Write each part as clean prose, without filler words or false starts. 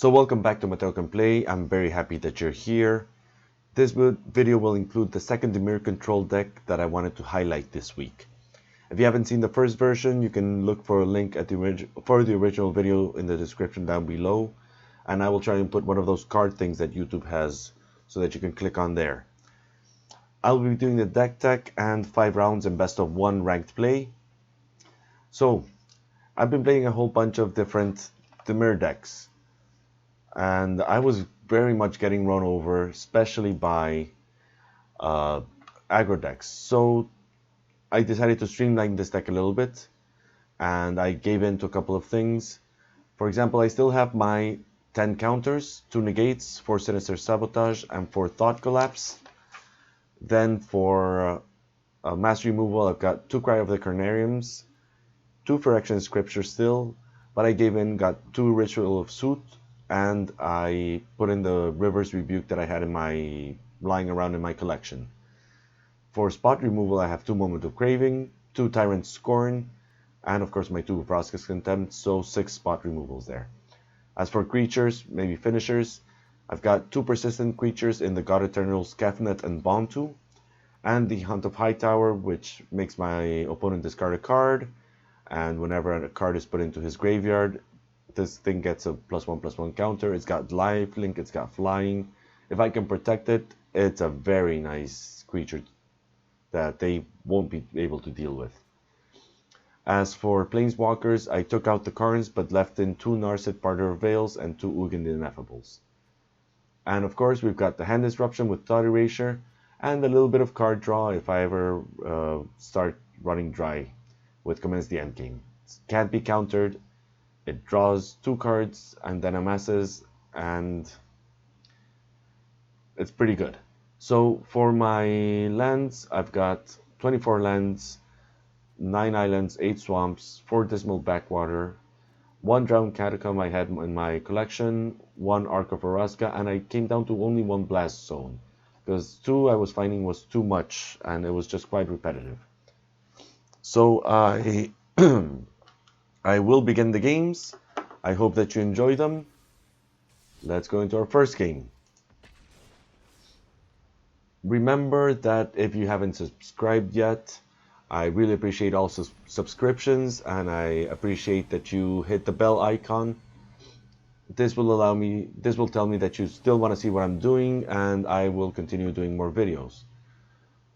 So welcome back to Mateo Can Play. I'm very happy that you're here. This video will include the second Dimir Control deck that I wanted to highlight this week. If you haven't seen the first version, you can look for a link at the original video in the description down below. And I will try and put one of those card things that YouTube has so that you can click on there. I'll be doing the deck tech and 5 rounds in best of 1 ranked play. So, I've been playing a whole bunch of different Dimir decks. And I was very much getting run over, especially by aggro decks. So I decided to streamline this deck a little bit, and I gave in to a couple of things. For example, I still have my 10 counters, 2 negates, 4 sinister sabotage, and 4 thought collapse. Then for mass removal, I've got 2 cry of the carnariums, 2 Phyrexian scripture still, but I gave in, got 2 ritual of suit, and I put in the River's Rebuke that I had in my lying around in my collection. For spot removal, I have 2 Moment of Craving, 2 Tyrant Scorn, and of course my 2 Vroska's Contempt, so 6 spot removals there. As for creatures, maybe finishers, I've got 2 persistent creatures in the God Eternal's Kefnet and Bontu, and the Hunt of Hightower, which makes my opponent discard a card, and whenever a card is put into his graveyard, this thing gets a +1/+1 counter. It's got lifelink, it's got flying. If I can protect it, it's a very nice creature that they won't be able to deal with. As for planeswalkers, I took out the Karns but left in 2 Narset Parter of Veils and 2 Ugin the Ineffables. And of course, we've got the Hand Disruption with Thought Erasure and a little bit of card draw if I ever start running dry with Commence the Endgame. It can't be countered. It draws 2 cards and then amasses, and it's pretty good. So for my lands, I've got 24 lands, 9 islands, 8 swamps, 4 dismal backwater, 1 drowned catacomb I had in my collection, 1 Ark of Vraska, and I came down to only 1 blast zone because 2 I was finding was too much and it was just quite repetitive. So I will begin the games. I hope that you enjoy them. Let's go into our first game. Remember that if you haven't subscribed yet, I really appreciate all subscriptions, and I appreciate that you hit the bell icon. This will tell me that you still want to see what I'm doing, and I will continue doing more videos.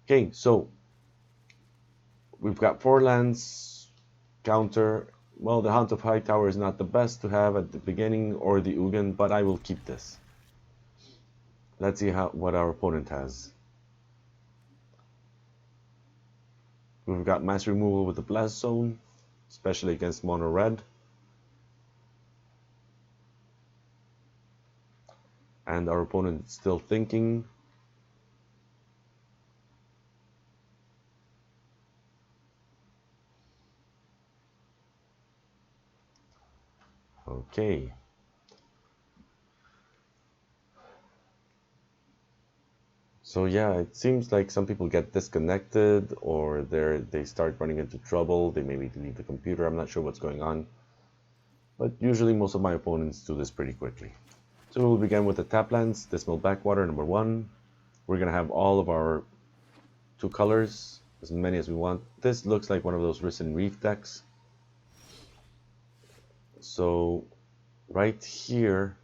Okay, so we've got 4 lands, counter. Well, the Hunt of Hightower is not the best to have at the beginning, or the Ugin, but I will keep this. Let's see what our opponent has. We've got mass removal with the blast zone, especially against mono red. And our opponent is still thinking. Okay. So yeah, it seems like some people get disconnected, or they start running into trouble. They maybe leave the computer. I'm not sure what's going on. But usually most of my opponents do this pretty quickly. So we'll begin with the tap lands. Dismal Backwater, number 1. We're going to have all of our 2 colors, as many as we want. This looks like one of those Risen Reef decks. So right here,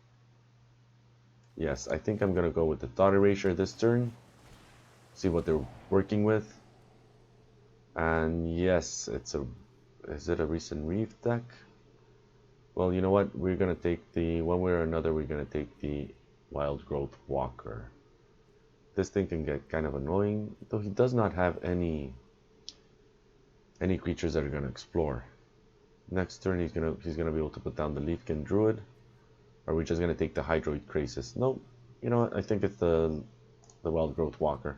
yes, I think I'm going to go with the Thought Erasure this turn. See what they're working with. And yes, is it a Recent Reef deck? Well, you know what? We're going to take one way or another, we're going to take the Wild Growth Walker. This thing can get kind of annoying, though he does not have any creatures that are going to explore. Next turn, he's gonna be able to put down the Leafkin Druid. Are we just gonna take the Hydroid Krasis? No, you know what? I think it's the Wild Growth Walker,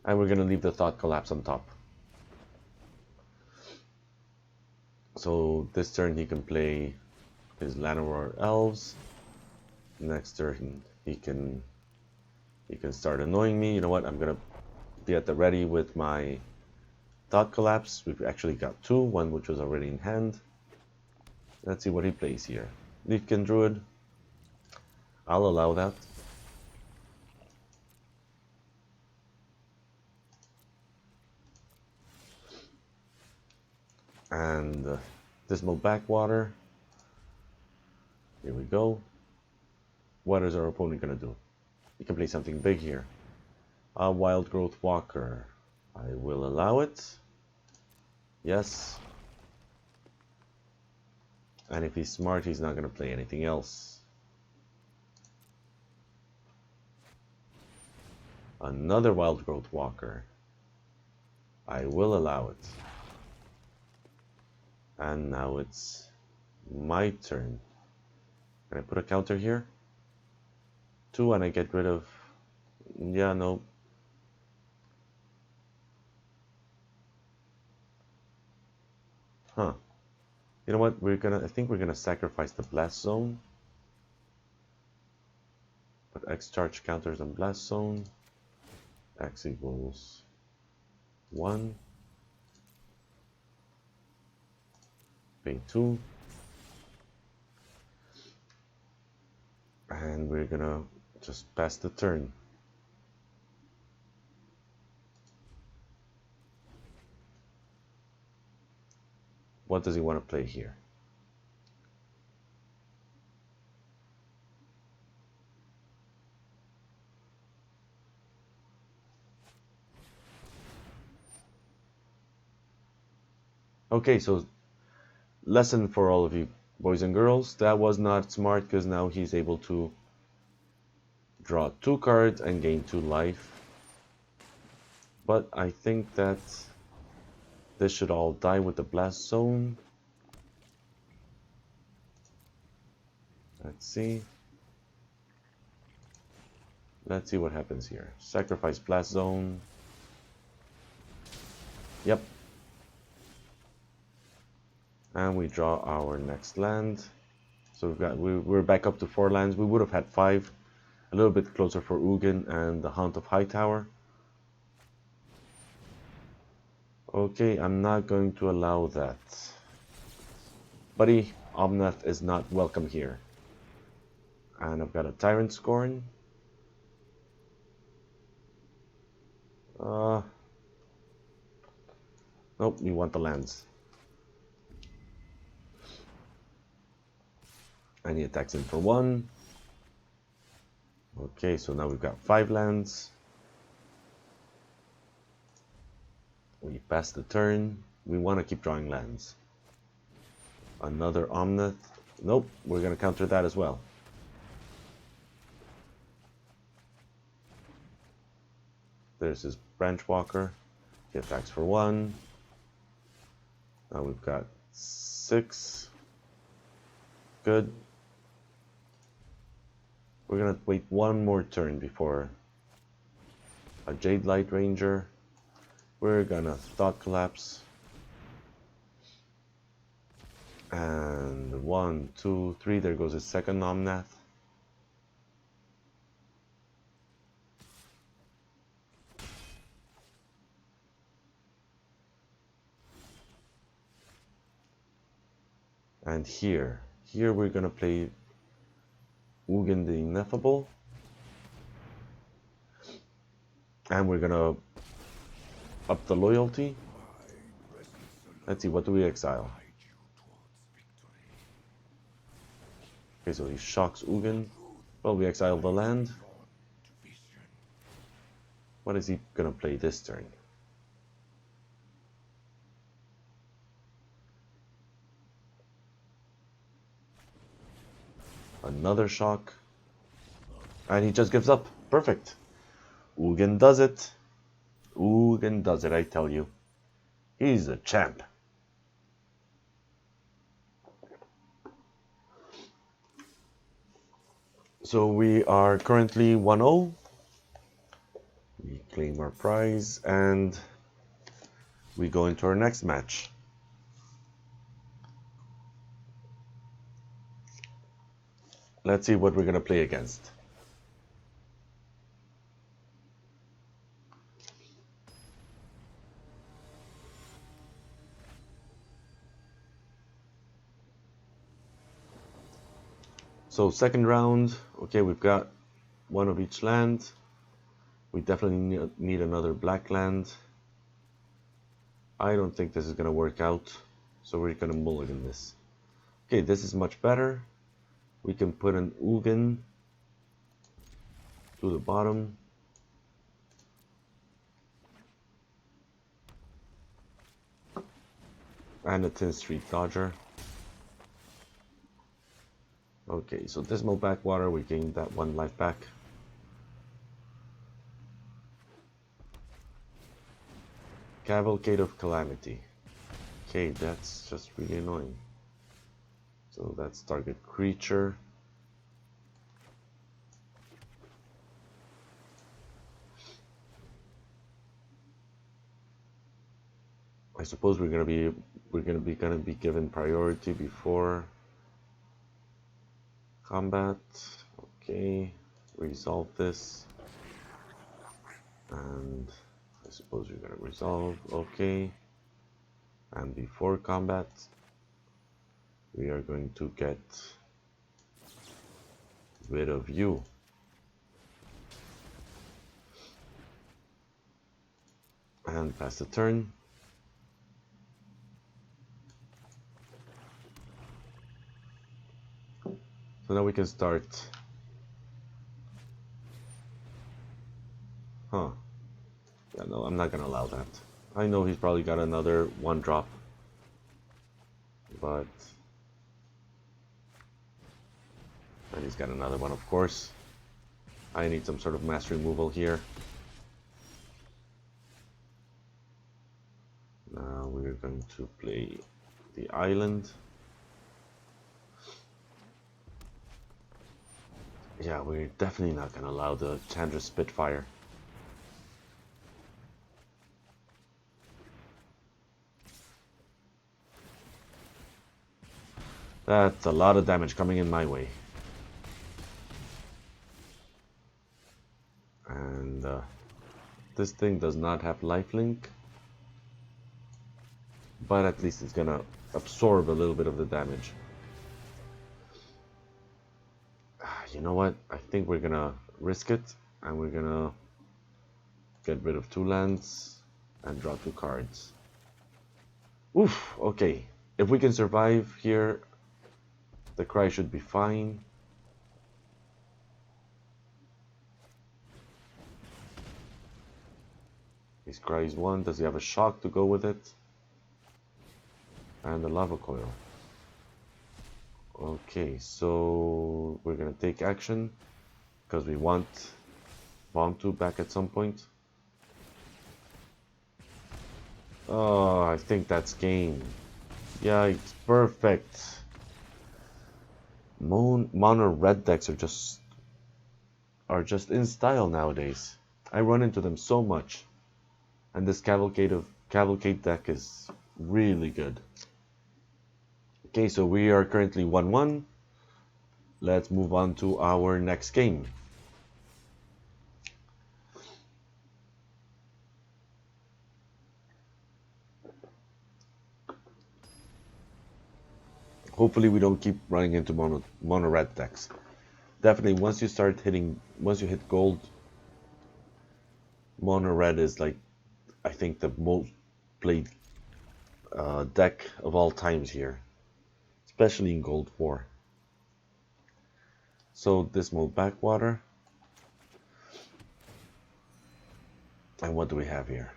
and we're gonna leave the Thought Collapse on top. So this turn he can play his Llanowar Elves. Next turn he can start annoying me. You know what? I'm gonna be at the ready with my Thought Collapse. We've actually got 2, one which was already in hand. Let's see what he plays here. Leafkin Druid. I'll allow that. And Dismal Backwater. Here we go. What is our opponent gonna do? He can play something big here. A Wild Growth Walker. I will allow it. Yes. And if he's smart, he's not gonna play anything else. Another Wild Growth Walker. I will allow it. And now it's my turn. Can I put a counter here? 2 and I get rid of... Yeah, no. Huh. You know what? I think we're gonna sacrifice the Blast Zone. Put X charge counters on Blast Zone. X equals 1. Pay 2. And we're gonna just pass the turn. What does he want to play here? Okay, so lesson for all of you boys and girls. That was not smart because now he's able to draw 2 cards and gain 2 life. But I think that this should all die with the Blast Zone. Let's see. Let's see what happens here. Sacrifice Blast Zone. Yep. And we draw our next land. So we're back up to 4 lands. We would have had 5. A little bit closer for Ugin and the Haunt of Hightower. Okay, I'm not going to allow that. Buddy, Omnath is not welcome here. And I've got a Tyrant Scorn. Nope, we want the lands. And he attacks in for 1. Okay, so now we've got 5 lands. We pass the turn. We want to keep drawing lands. Another Omnath. Nope, we're going to counter that as well. There's his Branch Walker. He attacks for 1. Now we've got 6. Good. We're going to wait 1 more turn before a Jade Light Ranger. We're going to Thought Collapse. And 1, 2, 3. There goes his second Omnath. And here we're gonna play Ugin the Ineffable. And we're gonna up the loyalty. Let's see, what do we exile? Okay, so he shocks Ugin. Well, we exile the land. What is he gonna play this turn? Another shock. And he just gives up. Perfect. Ugin does it. Ugin does it, I tell you. He's a champ. So we are currently 1-0. We claim our prize and we go into our next match. Let's see what we're going to play against. So second round, okay, we've got one of each land. We definitely need another black land. I don't think this is going to work out, so we're going to mulligan this. Okay, this is much better. We can put an Ugin to the bottom. And a 10th Street Dodger. Okay, so Dismal Backwater, we gained that 1 life back. Cavalcade of Calamity. Okay, that's just really annoying. So that's target creature. I suppose we're gonna be given priority before combat. Okay, resolve this, and I suppose we're gonna resolve. Okay, and before combat, we are going to get rid of you. And pass the turn. So now we can start. Huh. Yeah, no, I'm not gonna allow that. I know he's probably got another 1-drop. But... and he's got another one, of course. I need some sort of mass removal here. Now we're going to play the island. Yeah, we're definitely not going to allow the Chandra Spitfire. That's a lot of damage coming in my way. And this thing does not have lifelink. But at least it's going to absorb a little bit of the damage. You know what? I think we're gonna risk it, and we're gonna get rid of 2 lands and draw 2 cards. Oof, okay. If we can survive here, the cry should be fine. His cry is 1. Does he have a shock to go with it? And a lava coil. Okay, so we're gonna take action because we want Bontu back at some point. Oh, I think that's game. Yeah, it's perfect. Mono red decks are just in style nowadays. I run into them so much, and this cavalcade deck is really good. Okay, so we are currently 1-1. Let's move on to our next game. Hopefully we don't keep running into mono red decks. Definitely once you hit gold, mono red is like, I think, the most played deck of all times here. Especially in Gold 4. So Dismal Backwater. And what do we have here?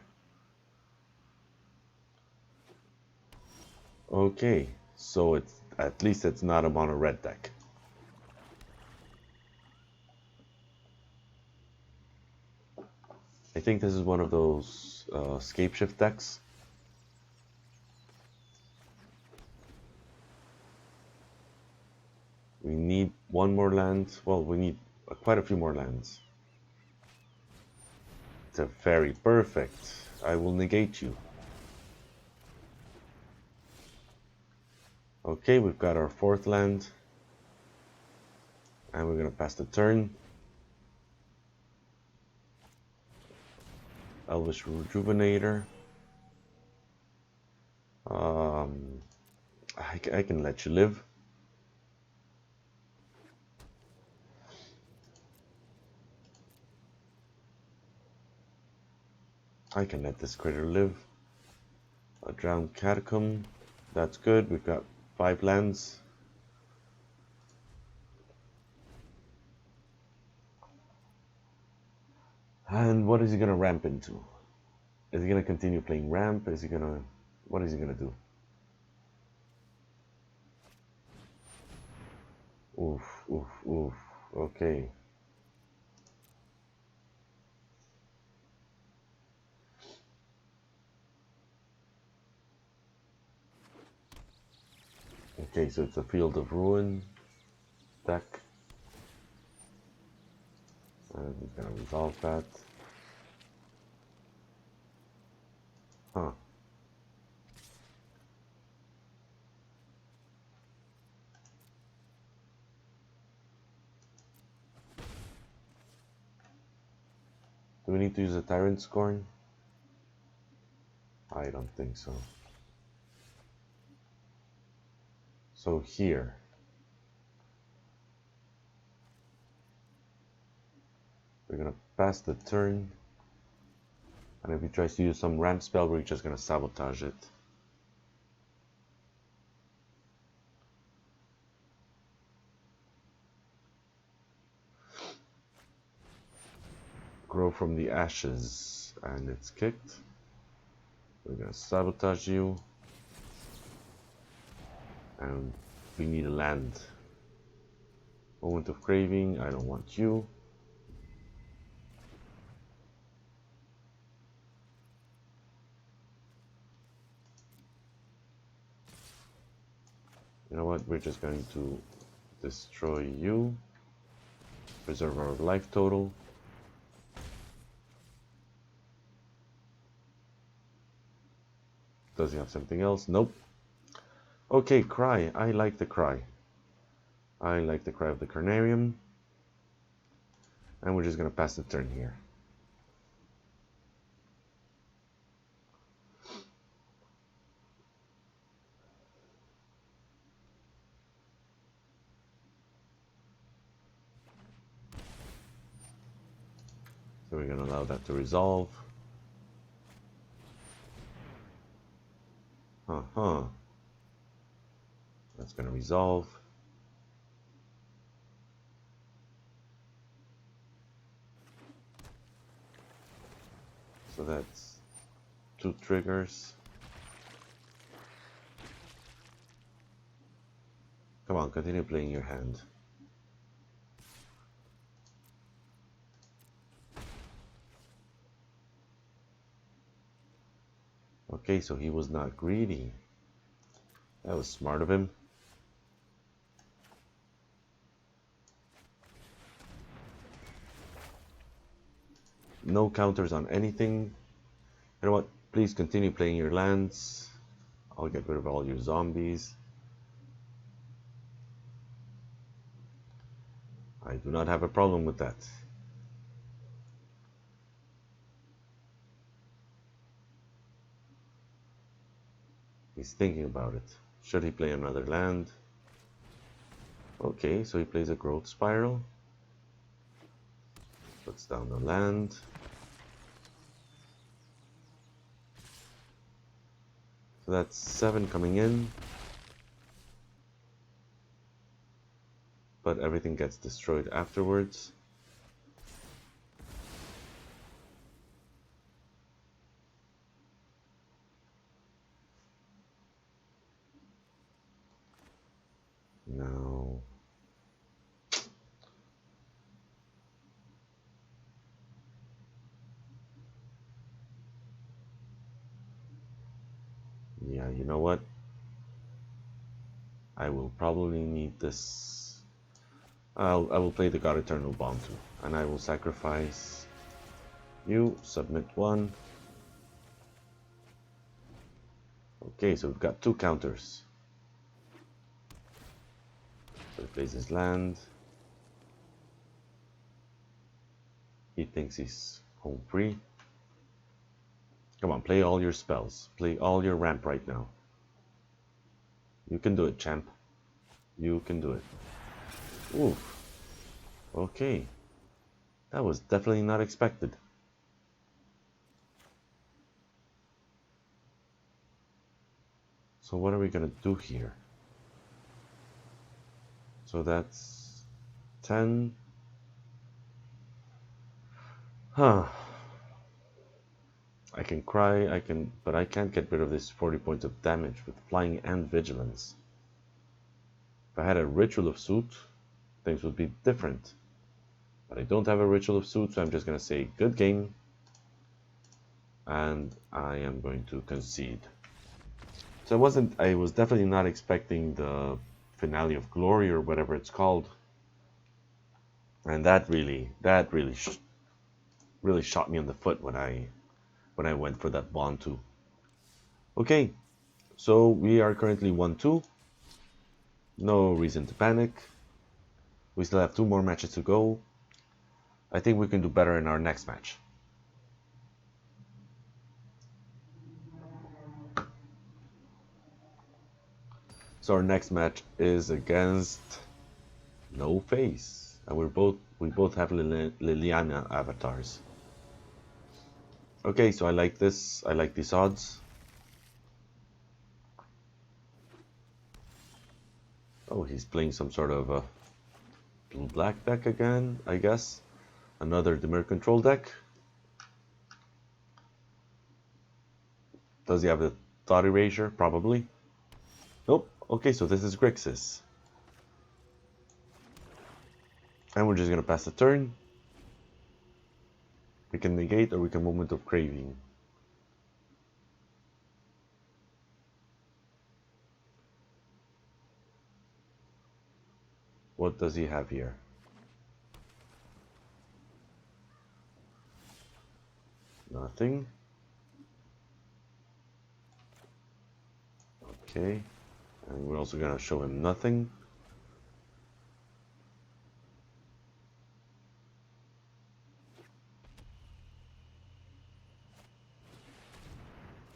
Okay, so at least it's not a mono red deck. I think this is one of those scape shift decks. We need 1 more land. Well, we need quite a few more lands. It's a fairy. Perfect. I will negate you. Okay, we've got our 4th land. And we're gonna pass the turn. Elvish Rejuvenator. I can let you live. I can let this critter live. A drowned catacomb. That's good. We've got 5 lands. And what is he gonna ramp into? Is he gonna continue playing ramp? Is he gonna... What is he gonna do? Oof, oof, oof. Okay. Okay, so it's a Field of Ruin deck. And he's gonna resolve that. Huh. Do we need to use a Tyrant Scorn? I don't think so. So here. We're gonna pass the turn. And if he tries to use some ramp spell, we're just gonna sabotage it. Grow from the ashes. And it's kicked. We're gonna sabotage you. And we need a land. Moment of Craving, I don't want you. You know what, we're just going to destroy you. Preserve our life total. Does he have something else? Nope. Okay, Cry. I like the Cry. I like the Cry of the Carnarium. And we're just going to pass the turn here. So we're going to allow that to resolve. That's going to resolve. So that's 2 triggers. Come on, continue playing your hand. Okay, so he was not greedy. That was smart of him. No counters on anything. You know what? Please continue playing your lands. I'll get rid of all your zombies. I do not have a problem with that. He's thinking about it. Should he play another land? Okay, so he plays a Growth Spiral. Puts down the land. So that's 7 coming in. But everything gets destroyed afterwards. No. Yeah, you know what? I will probably need this. I will play the God Eternal Bontu, and I will sacrifice you, submit 1. Okay, so we've got 2 counters. So he plays his land. He thinks he's home free. Come on, play all your spells. Play all your ramp right now. You can do it, champ. You can do it. Oof. Okay. That was definitely not expected. So what are we gonna do here? So that's 10. Huh. I can cry, but I can't get rid of this 40 points of damage with flying and vigilance. If I had a ritual of suit, things would be different. But I don't have a ritual of suit, so I'm just gonna say good game. And I am going to concede. So I was definitely not expecting the finale of glory or whatever it's called. And that really shot me in the foot when I went for that Bontu. Okay, so we are currently 1-2. No reason to panic. We still have 2 more matches to go. I think we can do better in our next match. So our next match is against No Face, and we both have Liliana avatars. Okay, so I like this. I like these odds. Oh, he's playing some sort of a blue-black deck again, I guess. Another Dimir Control deck. Does he have the Thought Erasure? Probably. Nope. Okay, so this is Grixis. And we're just gonna pass the turn. We can negate or we can Moment of Craving. What does he have here? Nothing. Okay. And we're also gonna show him nothing.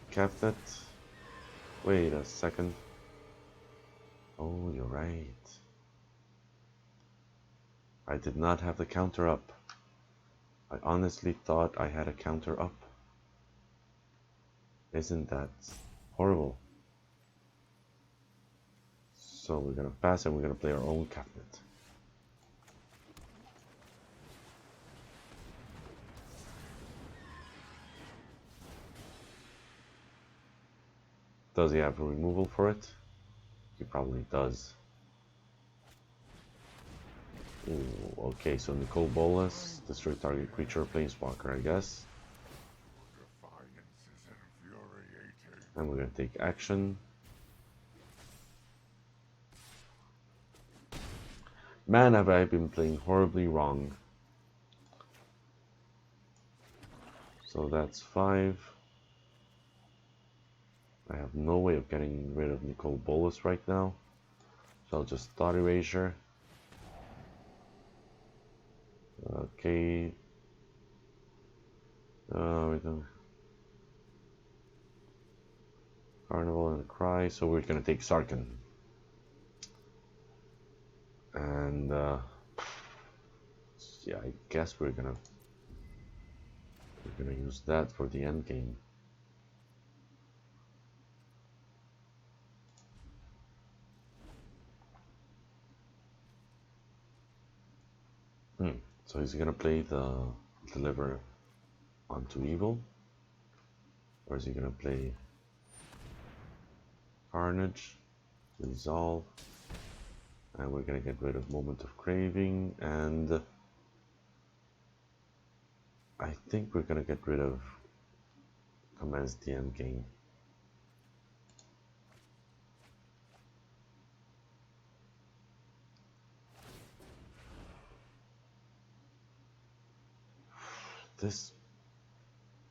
Kefnet. Wait a second. Oh, you're right. I did not have the counter up. I honestly thought I had a counter up. Isn't that horrible? So we're gonna pass and we're gonna play our own Kefnet. Does he have a removal for it? He probably does. Ooh, okay, so Nicole Bolas, destroy target creature or planeswalker, I guess. And we're gonna take action. Man, have I been playing horribly wrong. So that's 5. I have no way of getting rid of Nicole Bolas right now. So I'll just Thought Erasure. Okay. We don't. Carnival and Cry. So we're gonna take Sarkhan. And yeah, I guess we're gonna use that for the end game. So he's gonna play the Deliver onto Evil, or is he gonna play Carnage, Resolve, and we're gonna get rid of Moment of Craving, and I think we're gonna get rid of Commence the End Game. This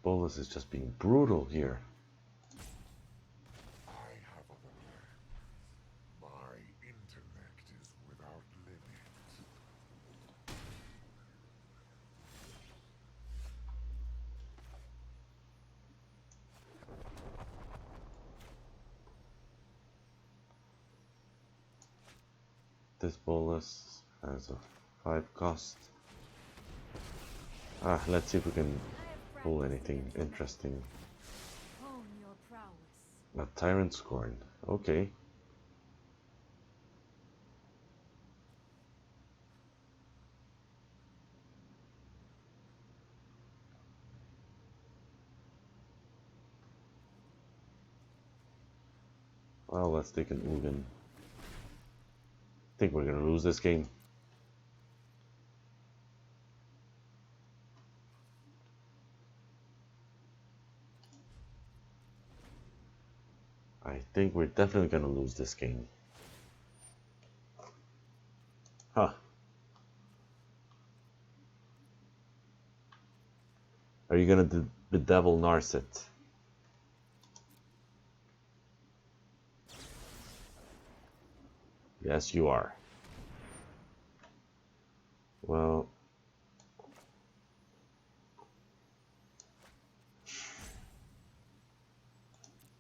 Bolas is just being brutal here. I have a plan. My intellect is without limit. This Bolas has a 5 cost. Let's see if we can pull anything interesting. Hone your prowess. A Tyrant Scorn. Okay. Well, let's take an Ugin. I think we're gonna lose this game. I think we're definitely gonna lose this game. Huh. Are you gonna bedevil Narset? Yes, you are. Well,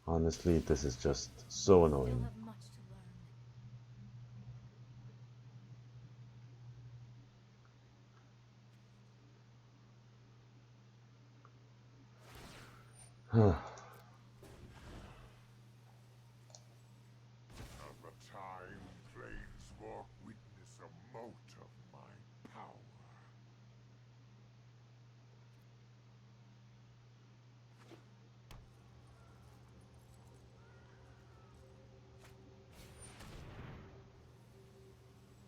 honestly, this is just so annoying. Huh. Of a time, Planeswalk witness a mote of my power.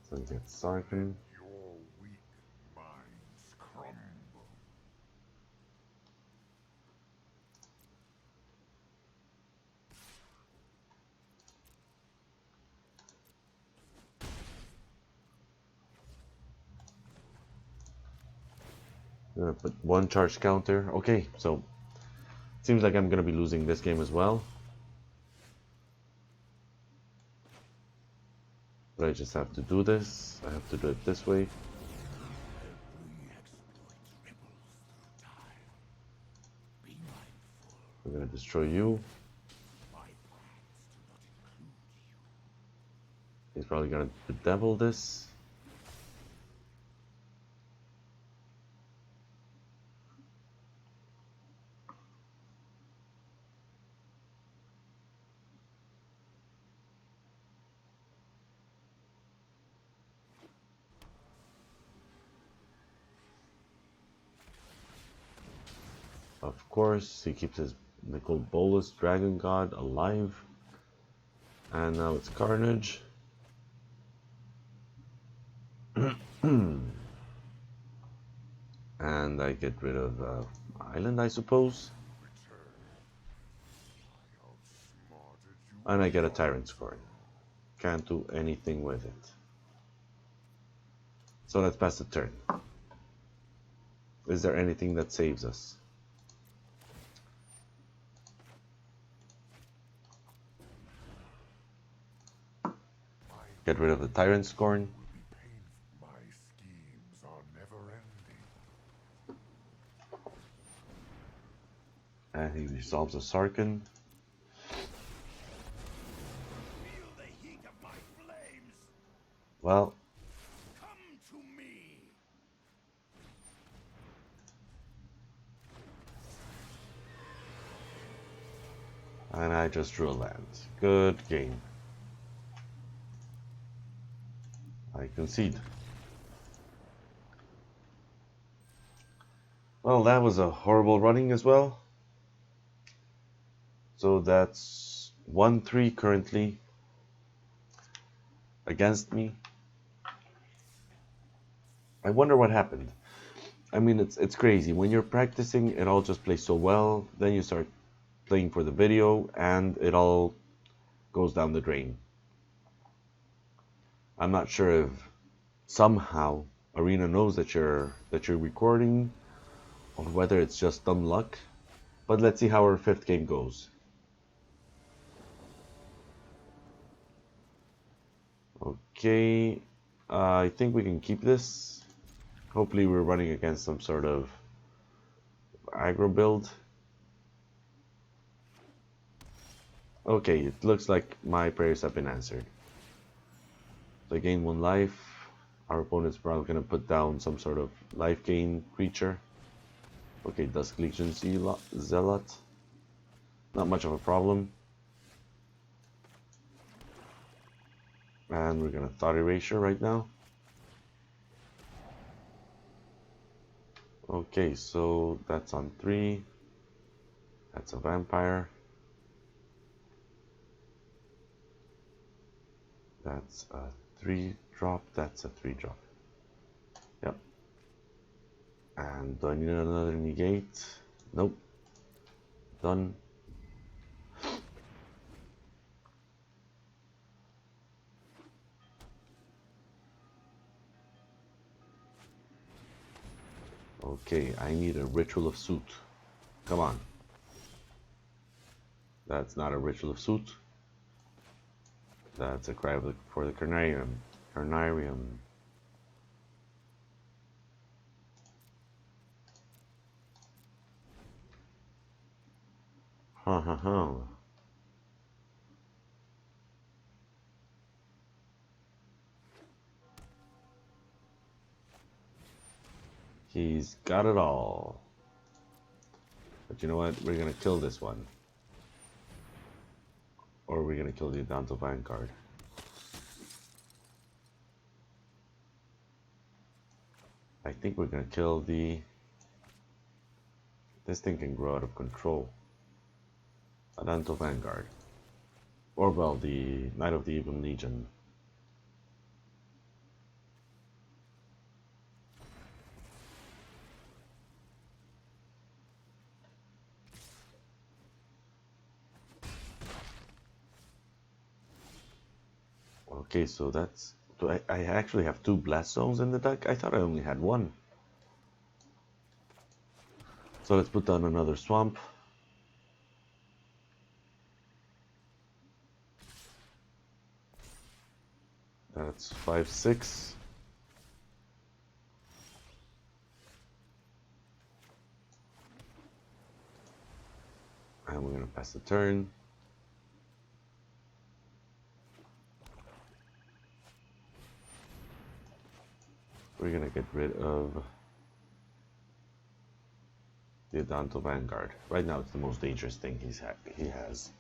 So we get Sarkin. Your weak minds crumble. I'm gonna put one charge counter. Okay, so seems like I'm gonna be losing this game as well. But I just have to do this. I have to do it this way. Every exploit ripples through time. Be mindful, I'm gonna destroy you. my plans do not include you. He's probably gonna bedevil this. Of course, he keeps his Nicol Bolas Dragon God alive. And now it's Carnage. And I get rid of Island, I suppose. Return. I outsmarted you. And I get a Tyrant Scorn. Can't do anything with it. So let's pass the turn. Is there anything that saves us? Get rid of the Tyrant Scorn. Will be painful. My schemes are never ending. And he resolves a Sarkin. Feel the heat of my flames. Well, Come to me. and I just drew a land. Good game. I concede. Well, that was a horrible running as well. So that's 1-3 currently against me. I wonder what happened. I mean, it's crazy. When you're practicing, it all just plays so well. Then you start playing for the video, and it all goes down the drain. I'm not sure if somehow Arena knows that you're recording, or whether it's just dumb luck. But let's see how our fifth game goes. Okay, I think we can keep this. Hopefully we're running against some sort of aggro build. Okay, it looks like my prayers have been answered. So I gain 1 life. Our opponent's probably going to put down some sort of life gain creature. Okay, Dusk Legion Zealot. Not much of a problem. And we're gonna thought erasure right now. Okay, so that's on 3. That's a vampire. That's a 3-drop. That's a 3-drop. Yep. And do I need another negate? Nope. Done. Okay, I need a ritual of suit. Come on. That's not a ritual of suit. That's a cry for the Carnarium. Carnarium. Ha ha ha. He's got it all. But you know what? We're gonna kill this one. Or we're gonna kill the Danto Vanguard. I think we're gonna kill the... This thing can grow out of control. Adanto Vanguard. Or well, the Knight of the Evil Legion. Okay, so that's... I actually have 2 blast zones in the deck? I thought I only had 1. So let's put down another swamp. That's 5/6. And we're gonna pass the turn. We're gonna get rid of the Adanto Vanguard. Right now it's the most dangerous thing he has.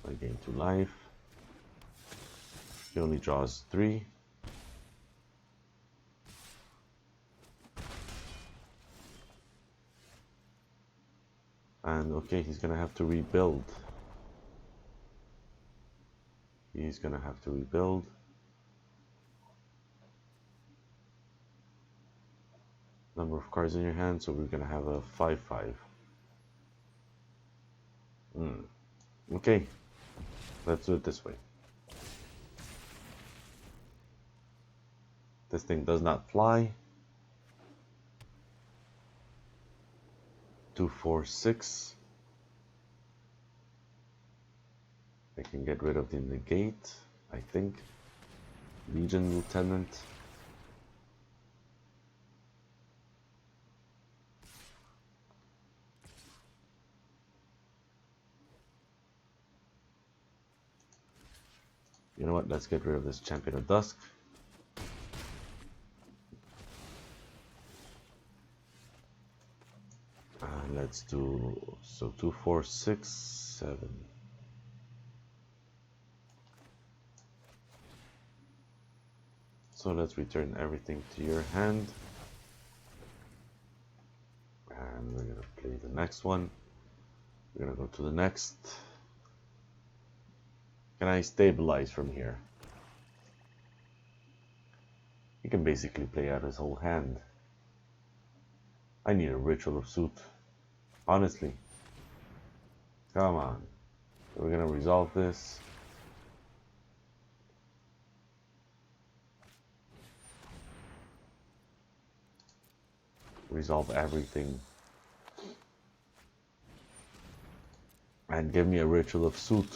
I gain 2 life. He only draws 3. And okay, he's gonna have to rebuild. He's gonna have to rebuild. Number of cards in your hand, so we're gonna have a 5/5. Okay, let's do it this way. This thing does not fly. 2, 4, 6. I can get rid of the negate, I think. Legion Lieutenant. You know what? Let's get rid of this Champion of Dusk. Let's do so 2, 4, 6, 7. So let's return everything to your hand. And we're gonna play the next one. We're gonna go to the next. Can I stabilize from here? He can basically play out his whole hand. I need a Ritual of Suit. Honestly. Come on. We're gonna resolve this. Resolve everything. And give me a Ritual of Suit.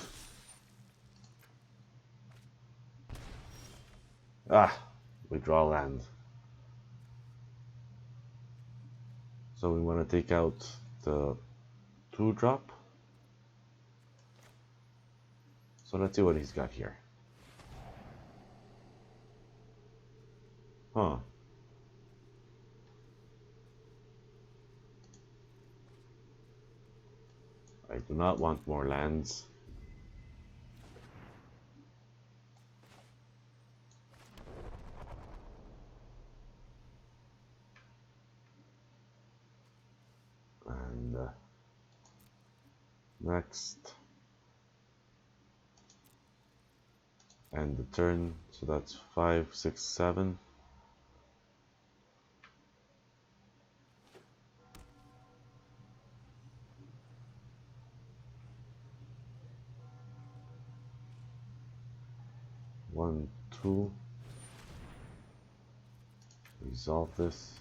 Ah, we draw land. So we want to take out the 2-drop. So let's see what he's got here. Huh. I do not want more lands. And next. And the turn, so that's 5, 6, 7. One, two. Resolve this.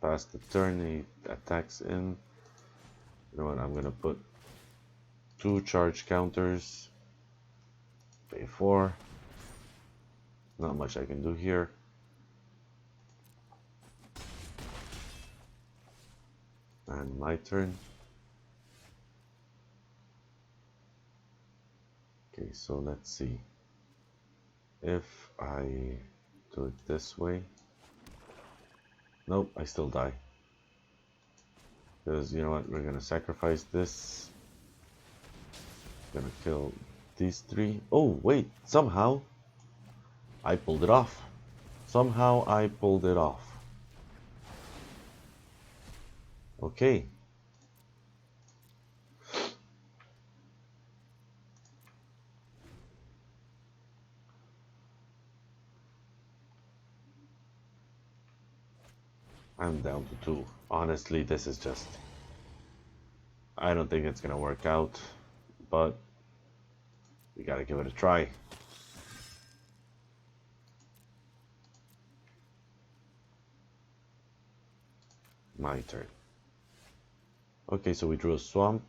Pass the turn, he attacks in. You know what, I'm gonna put 2 charge counters. Pay 4. Not much I can do here. And my turn. Okay, so let's see. If I do it this way. Nope, I still die. Because you know what, we're gonna sacrifice this. Gonna kill these 3. Oh, wait, somehow I pulled it off. Somehow I pulled it off. Okay. I'm down to 2. Honestly, this is just... I don't think it's gonna work out, but we gotta give it a try. My turn. Okay, so we drew a swamp.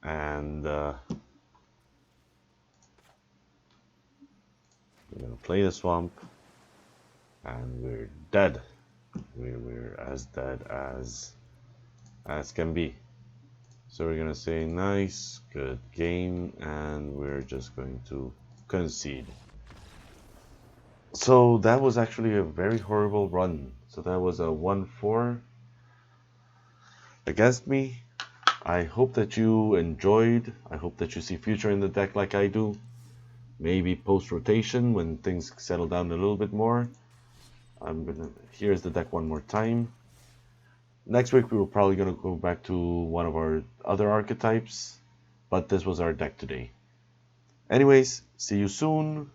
And we're gonna play the swamp. And we're dead. We're as dead as can be. So we're gonna say nice, good game, and we're just going to concede. So that was actually a very horrible run. So that was a 1-4 against me. I hope that you enjoyed. I hope that you see future in the deck like I do. Maybe post-rotation when things settle down a little bit more. Here's the deck one more time. Next week we were probably gonna go back to one of our other archetypes, but this was our deck today. Anyways, see you soon.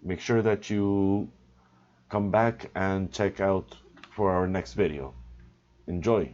Make sure that you come back and check out for our next video. Enjoy!